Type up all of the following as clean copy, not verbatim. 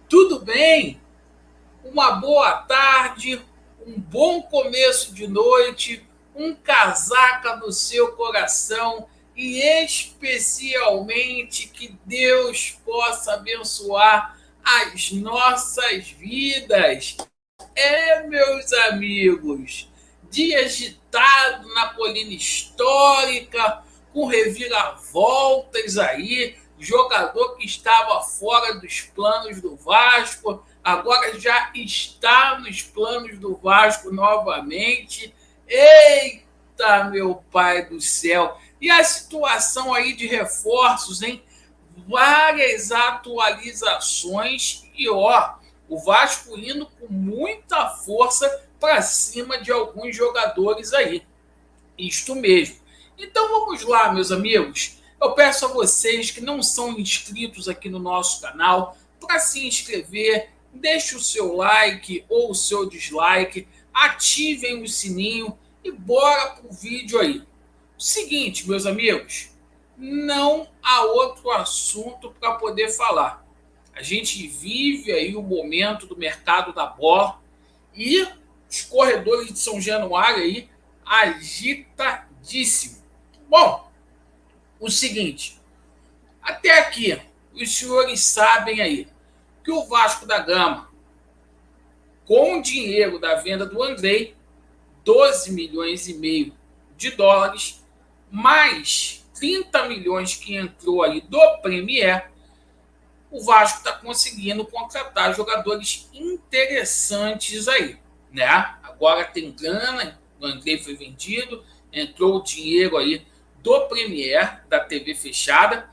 Tudo bem? Uma boa tarde, um bom começo de noite, um casaca no seu coração e especialmente que Deus possa abençoar as nossas vidas. Meus amigos, dia agitado na colina histórica, com reviravoltas aí, jogador que estava fora dos planos do Vasco, agora já está nos planos do Vasco novamente. Eita, meu pai do céu! E a situação aí de reforços, hein? Várias atualizações e o Vasco indo com muita força para cima de alguns jogadores aí. Isto mesmo. Então vamos lá, meus amigos. Eu peço a vocês que não são inscritos aqui no nosso canal para se inscrever, deixe o seu like ou o seu dislike, ativem o sininho e bora pro vídeo aí. O seguinte, meus amigos, não há outro assunto para poder falar. A gente vive aí o momento do mercado da bola e os corredores de São Januário aí agitadíssimo. Bom, o seguinte, até aqui, os senhores sabem aí que o Vasco da Gama, com o dinheiro da venda do Andrei, 12 milhões e meio de dólares, mais 30 milhões que entrou aí do Premier, o Vasco está conseguindo contratar jogadores interessantes aí, né? Agora tem grana, o Andrei foi vendido, entrou o dinheiro aí do Premier, da TV fechada,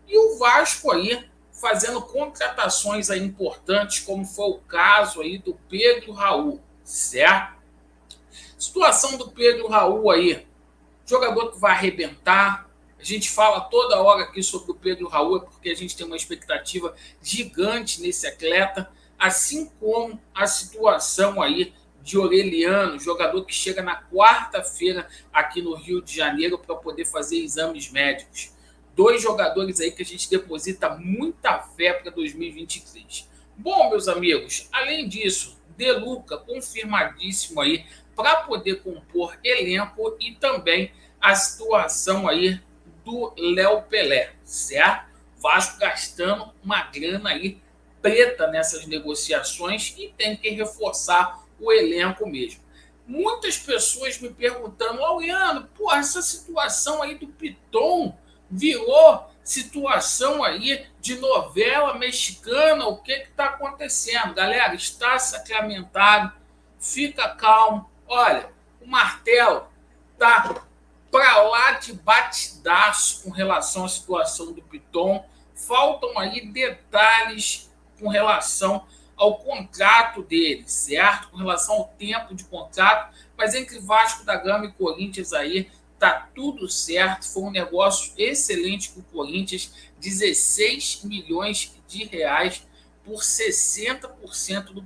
e o Vasco aí fazendo contratações aí importantes, como foi o caso aí do Pedro Raul, certo? Situação do Pedro Raul aí, jogador que vai arrebentar. A gente fala toda hora aqui sobre o Pedro Raul, porque a gente tem uma expectativa gigante nesse atleta, assim como a situação aí de Aureliano, jogador que chega na quarta-feira aqui no Rio de Janeiro para poder fazer exames médicos. Dois jogadores aí que a gente deposita muita fé para 2023. Bom, meus amigos, além disso, De Luca confirmadíssimo aí para poder compor elenco e também a situação aí do Léo Pelé, certo? Vasco gastando uma grana aí preta nessas negociações e tem que reforçar o elenco mesmo. Muitas pessoas me perguntando, Laureano, pô, essa situação aí do Piton virou situação aí de novela mexicana, o que está acontecendo? Galera, está sacramentado, fica calmo. Olha, o martelo tá para lá de batidaço com relação à situação do Piton. Faltam aí detalhes com relação ao contrato dele, certo? Com relação ao tempo de contrato, mas entre Vasco da Gama e Corinthians aí tá tudo certo. Foi um negócio excelente para o Corinthians, 16 milhões de reais por 60%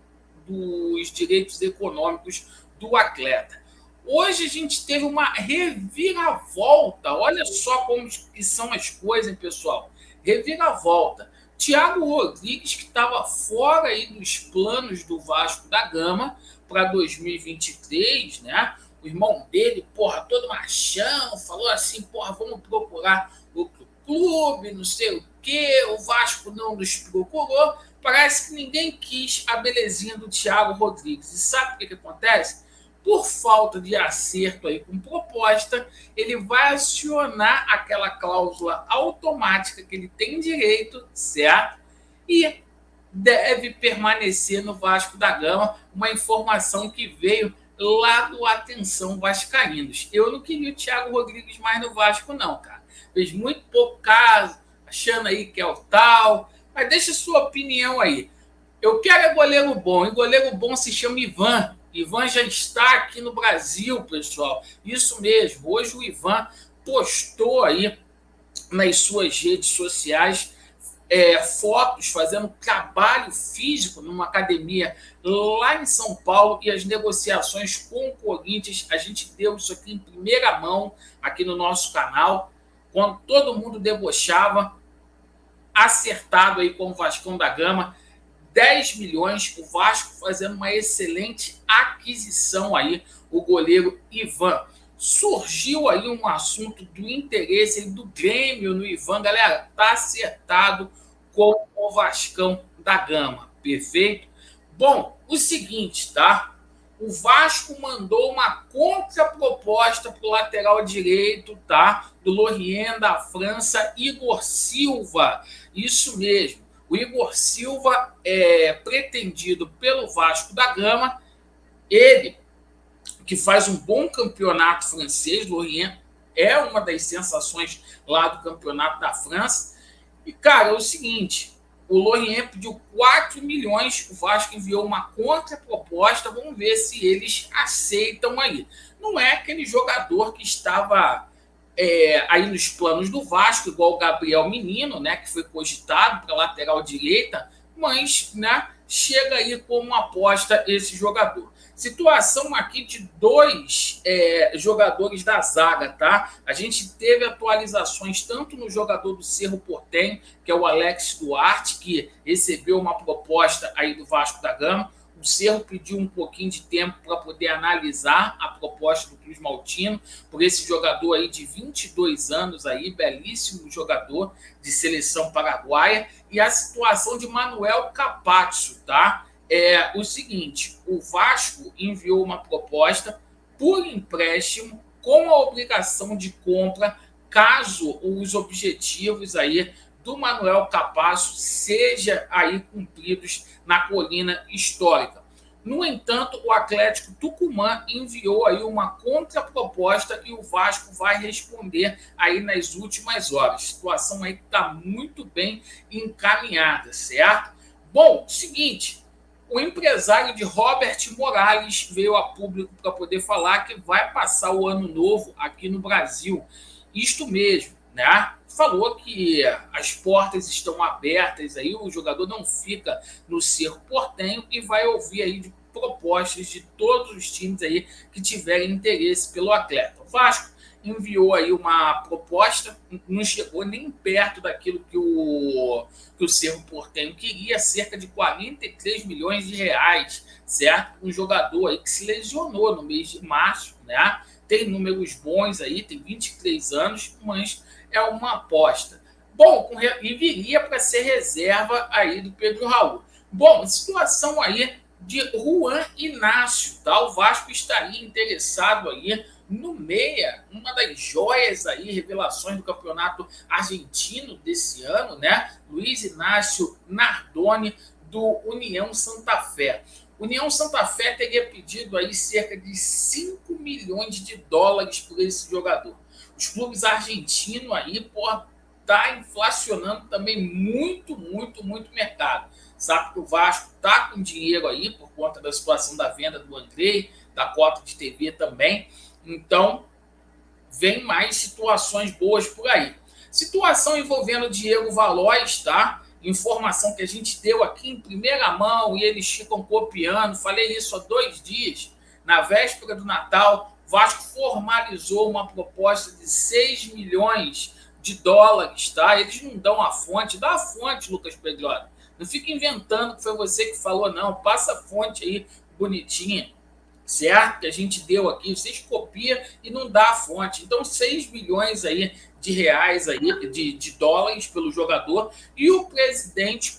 dos direitos econômicos do atleta. Hoje a gente teve uma reviravolta. Olha só como que são as coisas, hein, pessoal? Reviravolta. Thiago Rodrigues, que estava fora aí dos planos do Vasco da Gama para 2023, né? O irmão dele, porra, todo machão, falou assim, porra, vamos procurar outro clube, não sei o quê, o Vasco não nos procurou. Parece que ninguém quis a belezinha do Thiago Rodrigues. E sabe o que acontece? Por falta de acerto aí com proposta, ele vai acionar aquela cláusula automática que ele tem direito, certo? E deve permanecer no Vasco da Gama, uma informação que veio lá do Atenção Vascaínos. Eu não queria o Thiago Rodrigues mais no Vasco, não, cara. Fez muito pouco caso, achando aí que é o tal. Mas deixa a sua opinião aí. Eu quero é goleiro bom, e goleiro bom se chama Ivan. Ivan já está aqui no Brasil, pessoal. Isso mesmo. Hoje o Ivan postou aí nas suas redes sociais fotos fazendo trabalho físico numa academia lá em São Paulo, e as negociações com o Corinthians, a gente deu isso aqui em primeira mão aqui no nosso canal, quando todo mundo debochava, acertado aí com o Vascão da Gama, 10 milhões, o Vasco fazendo uma excelente aquisição aí, o goleiro Ivan. Surgiu aí um assunto do interesse do Grêmio no Ivan. Galera, tá acertado com o Vascão da Gama, perfeito? Bom, o seguinte, tá? O Vasco mandou uma contraproposta para o lateral direito, tá? Do Lorient da França, Igor Silva. Isso mesmo. O Igor Silva é pretendido pelo Vasco da Gama. Ele, que faz um bom campeonato francês, Lorient é uma das sensações lá do campeonato da França. E, cara, é o seguinte, o Lorient pediu 4 milhões, o Vasco enviou uma contraproposta, vamos ver se eles aceitam aí. Não é aquele jogador que estava aí nos planos do Vasco, igual o Gabriel Menino, né, que foi cogitado para lateral direita, mas, né, chega aí como aposta esse jogador. Situação aqui de dois jogadores da zaga, tá? A gente teve atualizações tanto no jogador do Cerro Porteño, que é o Alex Duarte, que recebeu uma proposta aí do Vasco da Gama. O Cerro pediu um pouquinho de tempo para poder analisar a proposta do Cruz Maltino por esse jogador aí de 22 anos, aí, belíssimo jogador de seleção paraguaia. E a situação de Manuel Capazzo, tá? É o seguinte, o Vasco enviou uma proposta por empréstimo com a obrigação de compra caso os objetivos aí do Manuel Capazzo sejam aí cumpridos na colina histórica. No entanto, o Atlético Tucumã enviou aí uma contraproposta e o Vasco vai responder aí nas últimas horas. A situação aí está muito bem encaminhada, certo? Bom, seguinte, o empresário de Robert Morales veio a público para poder falar que vai passar o ano novo aqui no Brasil. Isto mesmo, né? Falou que as portas estão abertas, aí o jogador não fica no Cerro Porteño e vai ouvir aí de propostas de todos os times aí que tiverem interesse pelo atleta. O Vasco enviou aí uma proposta, não chegou nem perto daquilo que o Cerro Porteño queria, cerca de 43 milhões de reais, certo? Um jogador aí que se lesionou no mês de março, né? Tem números bons aí, tem 23 anos, mas é uma aposta. Bom, e viria para ser reserva aí do Pedro Raul. Bom, situação aí de Juan Inácio, tá? O Vasco estaria interessado aí no meia, uma das joias aí, revelações do campeonato argentino desse ano, né? Luiz Inácio Nardoni, do União Santa Fé. União Santa Fé teria pedido aí cerca de 5 milhões de dólares por esse jogador. Os clubes argentinos aí, tá inflacionando também muito mercado. Sabe que o Vasco tá com dinheiro aí por conta da situação da venda do Andrei, da cota de TV também. Então, vem mais situações boas por aí. Situação envolvendo o Diego Valois, tá? Informação que a gente deu aqui em primeira mão e eles ficam copiando. Falei isso há 2 dias. Na véspera do Natal, o Vasco formalizou uma proposta de 6 milhões de dólares, tá? Eles não dão a fonte. Dá a fonte, Lucas Pedrosa. Não fica inventando que foi você que falou, não. Passa a fonte aí, bonitinha, certo? Que a gente deu aqui. Vocês copiam e não dá a fonte. Então, 6 milhões aí de reais aí, de dólares pelo jogador. E o presidente,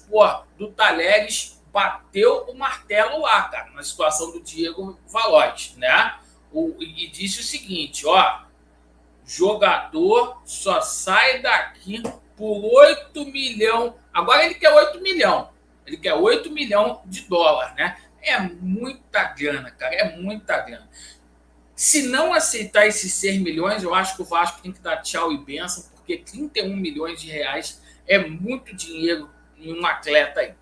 do Talheres bateu o martelo lá, cara, na situação do Diego Valois, né? E disse o seguinte, jogador só sai daqui por 8 milhões. Agora ele quer 8 milhões. Ele quer 8 milhões de dólares, né? É muita grana, cara. É muita grana. Se não aceitar esses 6 milhões, eu acho que o Vasco tem que dar tchau e benção, porque 31 milhões de reais é muito dinheiro em um atleta aí.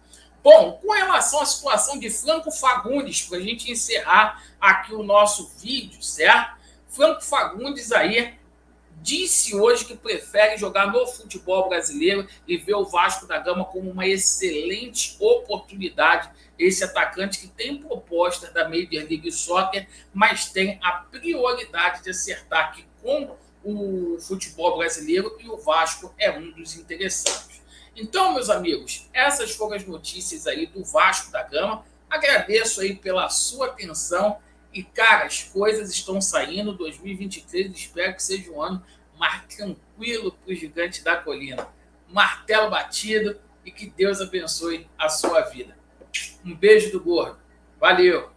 Bom, com relação à situação de Franco Fagundes, para a gente encerrar aqui o nosso vídeo, certo? Franco Fagundes aí disse hoje que prefere jogar no futebol brasileiro e vê o Vasco da Gama como uma excelente oportunidade. Esse atacante que tem proposta da Major League Soccer, mas tem a prioridade de acertar aqui com o futebol brasileiro e o Vasco é um dos interessados. Então, meus amigos, essas foram as notícias aí do Vasco da Gama. Agradeço aí pela sua atenção e, cara, as coisas estão saindo. 2023, espero que seja um ano mais tranquilo para o Gigante da Colina. Martelo batido e que Deus abençoe a sua vida. Um beijo do gordo. Valeu!